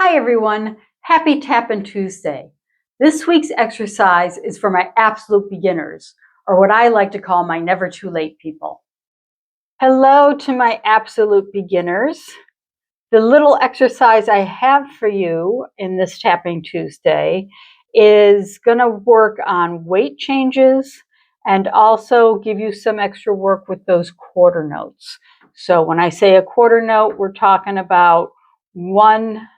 Hi everyone, happy Tappin Tuesday. This week's exercise is for my absolute beginners, or what I like to call my never too late people. Hello to my absolute beginners. The little exercise I have for you in this Tapping Tuesday is going to work on weight changes and also give you some extra work with those quarter notes. So when I say a quarter note, we're talking about one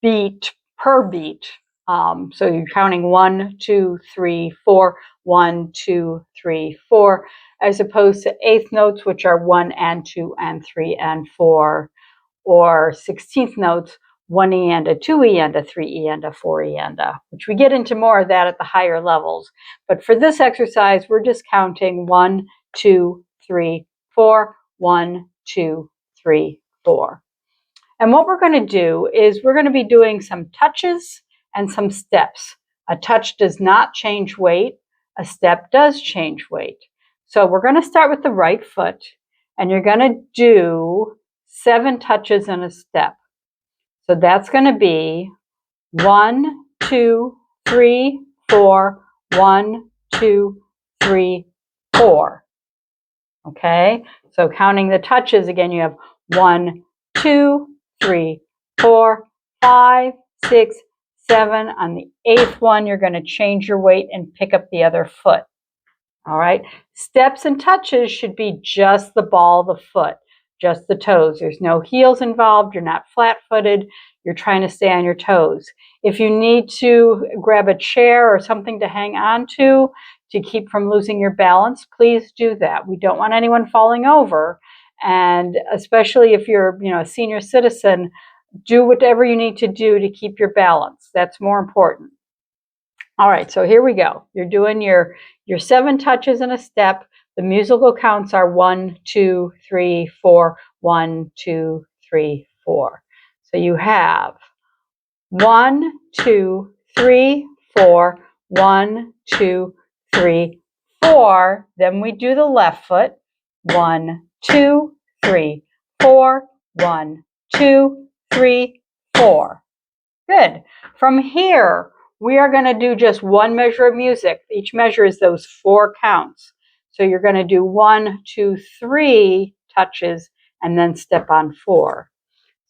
beat per beat. So you're counting 1, 2, 3, 4, 1, 2, 3, 4, as opposed to eighth notes, which are 1 and 2 and 3 and 4, or 16th notes, 1E and a 2E and a 3E and a 4E and a, which we get into more of that at the higher levels. But for this exercise, we're just counting 1, 2, 3, 4, 1, 2, 3, 4. And what we're going to do is we're going to be doing some touches and some steps. A touch does not change weight. A step does change weight. So we're going to start with the right foot, and you're going to do 7 touches and a step. So that's going to be 1, 2, 3, 4, 1, 2, 3, 4. Okay, so counting the touches again, you have 1, 2, 3, 4, 5, 6, 7. On the 8th one, you're going to change your weight and pick up the other foot. All right. Steps and touches should be just the ball of the foot, just the toes. There's no heels involved. You're not flat-footed. You're trying to stay on your toes. If you need to grab a chair or something to hang on to keep from losing your balance, please do that. We don't want anyone falling over. And especially if you're, a senior citizen, do whatever you need to do to keep your balance. That's more important. All right, so here we go. You're doing your 7 touches in a step. The musical counts are 1, 2, 3, 4, 1, 2, 3, 4. So you have 1, 2, 3, 4, 1, 2, 3, 4. Then we do the left foot. 1, 2, 3, 4, 1, 2, 3, 4. Good. From here, we are going to do just one measure of music. Each measure is those 4 counts. So you're going to do 1, 2, 3 touches and then step on 4.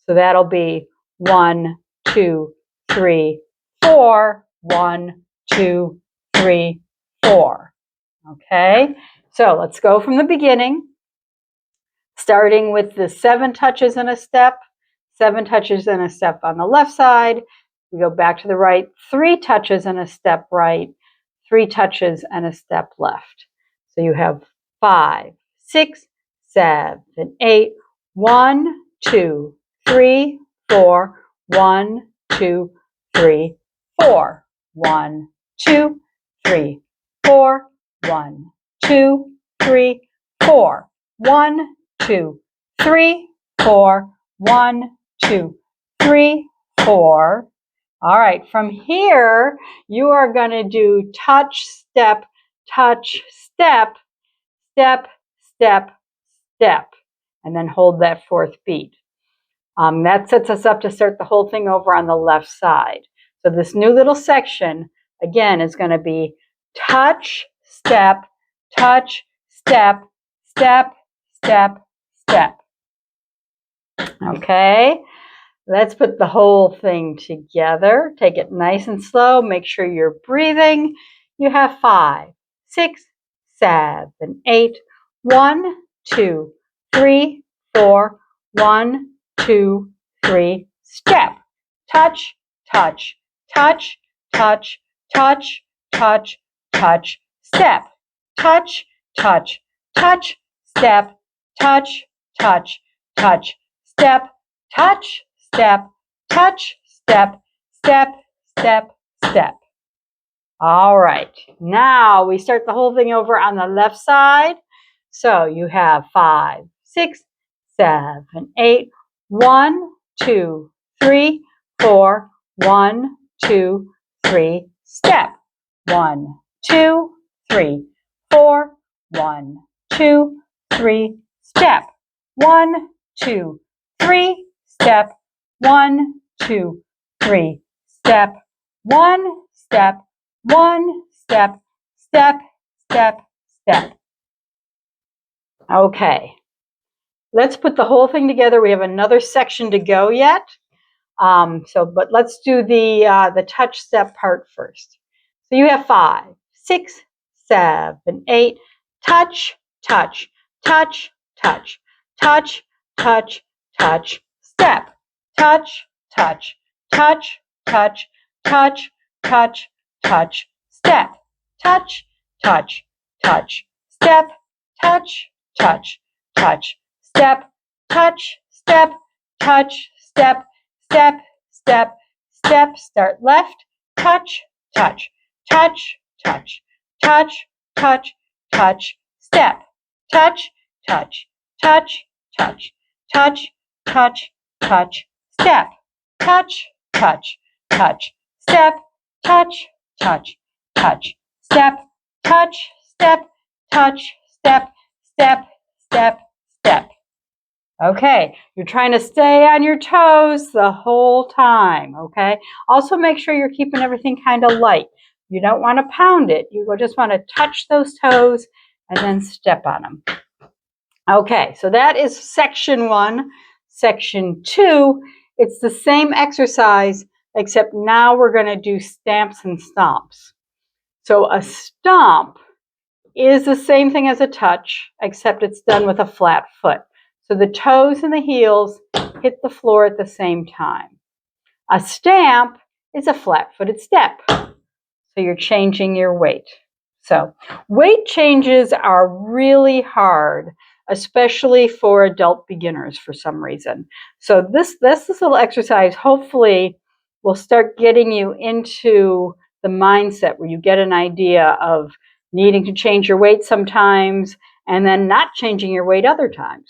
So that'll be 1, 2, 3, 4, 1, 2, 3, 4. Okay, so let's go from the beginning, starting with the 7 touches in a step, 7 touches in a step on the left side. We go back to the right, 3 touches and a step right, 3 touches and a step left. So you have 5, 6, 7, 8, 1, 2, 3, 4, 1, 2, 3, 4, 1, 2, 3, 4, 1, 2, 3, 4, 1, 2, 3, 4, 1, 2, 3, 4. All right, from here, you are going to do touch, step, step, step, step, step, and then hold that 4th beat. That sets us up to start the whole thing over on the left side. So this new little section, again, is going to be touch, step, step, step, step. Okay, let's put the whole thing together. Take it nice and slow. Make sure you're breathing. You have 5, 6, 7, 8. 1, 2, 3, 4. 1, 2, 3. Step. Touch, touch, touch, touch, touch, touch, touch. Step. Touch, touch, touch. Step. Touch, touch, touch. Step. Touch, step, touch, step, step, step, step. All right, now we start the whole thing over on the left side. So you have 5, 6, 7, 8. 1, 2, 3, 4. 1, 2, 3. Step. 1, 2, 3, 4. 1, 2, 3. Step. 1, 2, 3. Step. 1, 2, 3, step, 1, step, 1, step, step, step, step. Okay, let's put the whole thing together. We have another section to go yet. But let's do the touch step part first. So you have 5, 6, 7, 8. Touch, touch, touch, touch, touch, touch, touch, step. Touch, touch, touch, touch, touch, touch, touch, step. Touch, touch, touch, step. Touch, touch, touch, step. Touch, step, touch, step. Step, step, step, start left, touch, touch, touch, touch, touch, touch, touch, step, touch, touch, touch, touch, touch, touch, touch, step, touch, touch, touch, step, touch, touch, touch, step, touch, step, touch, step, step, step, step. Okay, you're trying to stay on your toes the whole time, okay? Also make sure you're keeping everything kind of light. You don't want to pound it. You just want to touch those toes and then step on them. Okay, so that is section 1. Section 2, it's the same exercise, except now we're going to do stamps and stomps. So a stomp is the same thing as a touch, except it's done with a flat foot. So the toes and the heels hit the floor at the same time. A stamp is a flat-footed step. So you're changing your weight. So weight changes are really hard, especially for adult beginners for some reason. So this little exercise hopefully will start getting you into the mindset where you get an idea of needing to change your weight sometimes and then not changing your weight other times.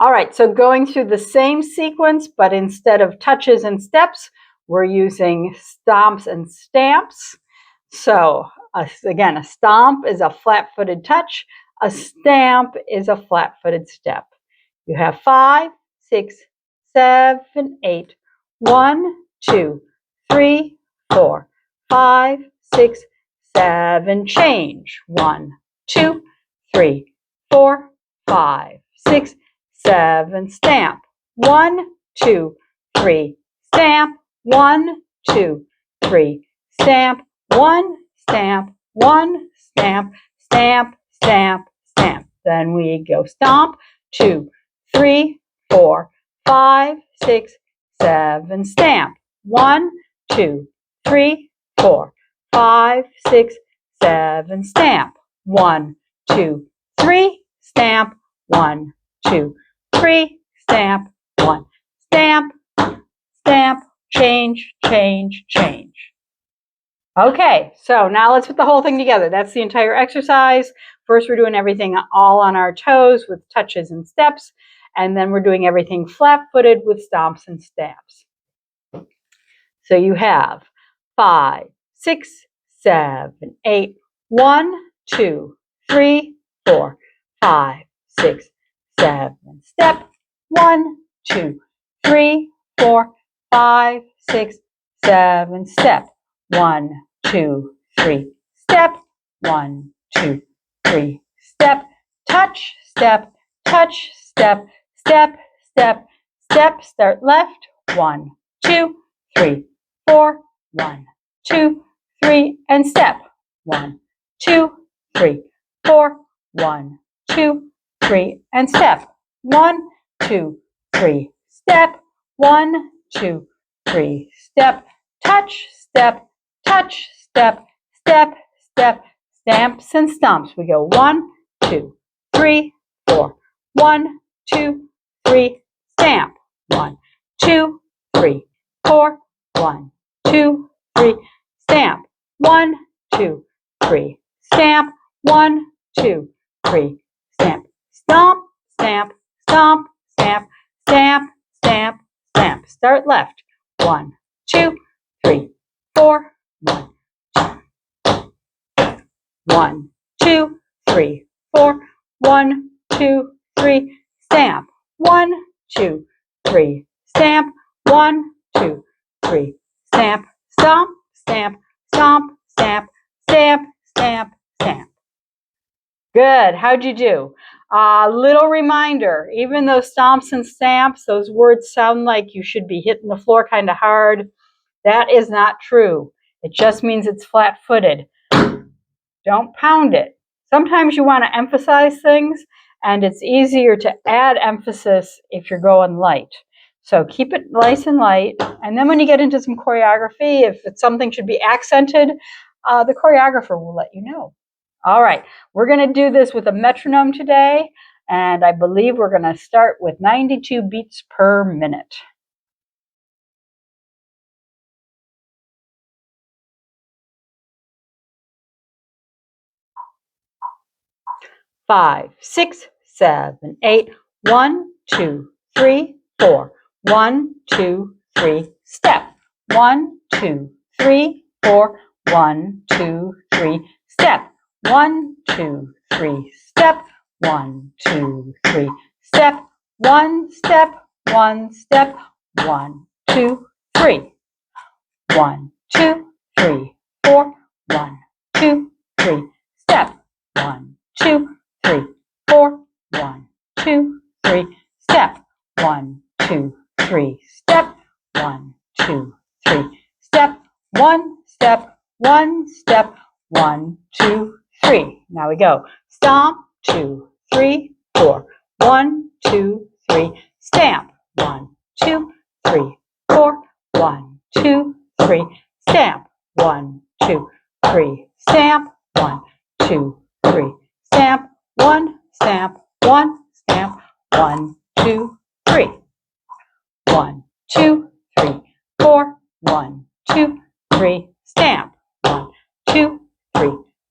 All right, so going through the same sequence, but instead of touches and steps, we're using stomps and stamps. So again, a stomp is a flat-footed touch. A stamp is a flat-footed step. You have 5, 6, 7, 8. 1, 2, 3, 4, 5, 6, 7. Change. 1, 2, 3, 4, 5, 6, 7. Stamp. 1, 2, 3. Stamp. 1, 2, 3. Stamp. 1, stamp, 1, stamp, stamp, stamp, stamp. Then we go stomp. 2, 3, 4, 5, 6, 7. Stamp. 1, 2, 3, 4, 5, 6, 7. Stamp. 1, 2, 3. Stamp. 1, 2, 3. Stamp. 1. Stamp. Stamp. Change, change, change. Okay, so now let's put the whole thing together. That's the entire exercise. First, we're doing everything all on our toes with touches and steps, and then we're doing everything flat-footed with stomps and stamps. So you have 5, 6, 7, 8. 1, 2, 3, 4, 5, 6, 7. Step. 1, 2, 3, 4, 5, 6, 7. Step. 1, 2, 3. Step. 1, 2, 3. Step. Touch, step, touch, step, step, step, step. Start left. 1, 2, 3, 4. 1, 2, 3, and step. 1, 2, 3, 4. 1, 2, 3, and step. 1, 2, 3. Step. 1, 2, 3. Step. Touch, step, touch, step, step, step, stamps and stomps. We go 1, 2, 3, 4. 1, 2, 3. Stamp. 1, 2, 3, 4. 1, 2, 3. Stamp. 1, 2, 3. Stamp. 1, 2, 3. Stamp. Stomp, stamp, stomp, stamp, stamp, stamp, stamp. Start left. 1, 2, 3, 4. 1, 1, 2, 3, 4. 1, 2, 3. Stamp. 1, 2, 3. stamp, 1, 2, 3, stamp, stomp, stamp, stomp, stamp, stamp, stamp, stamp. Good. How'd you do? Little reminder, even though stomps and stamps, those words sound like you should be hitting the floor kind of hard. That is not true. It just means it's flat-footed. Don't pound it. Sometimes you want to emphasize things, and it's easier to add emphasis if you're going light. So keep it nice and light, and then when you get into some choreography, if it's something should be accented, the choreographer will let you know. All right, we're going to do this with a metronome today, and I believe we're going to start with 92 beats per minute. 5, 6, 7, 8. 1, 2, 3, 4. 1, 2, 3, step. 1, 2, 3, 4. 1, 2, 3, step. 1, 2, 3, step. 1, 2, 3, step. 1 step, 1 step. 1, 2, 3. 1, 2, 3, 4. 1, 2, 3, step. 1, 2, 3, 4. 1, 2, 3, step. 1, 2, 3, step. 1, 2, 3, step. 1 step, 1 step. 1, 2, 3. Now we go. Stomp, 2, 3, 4. 1, 2, 3, stamp. 1, 2, 3, 4. 1, 2, 3, stamp. 1, 2, 3, stamp. 1, 2, 3, stamp. 1, stamp, 1, stamp. 1, 2, 3. 1, 2, 3, 4. 1, 2, 3, stamp. 1, 2, 3,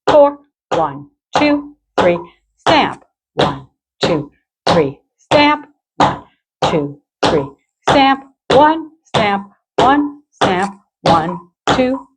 4. 1, 2, 3, stamp. 1, 2, 3, stamp. 1, 2, 3, stamp. 1, stamp, 1, stamp. 1, 2,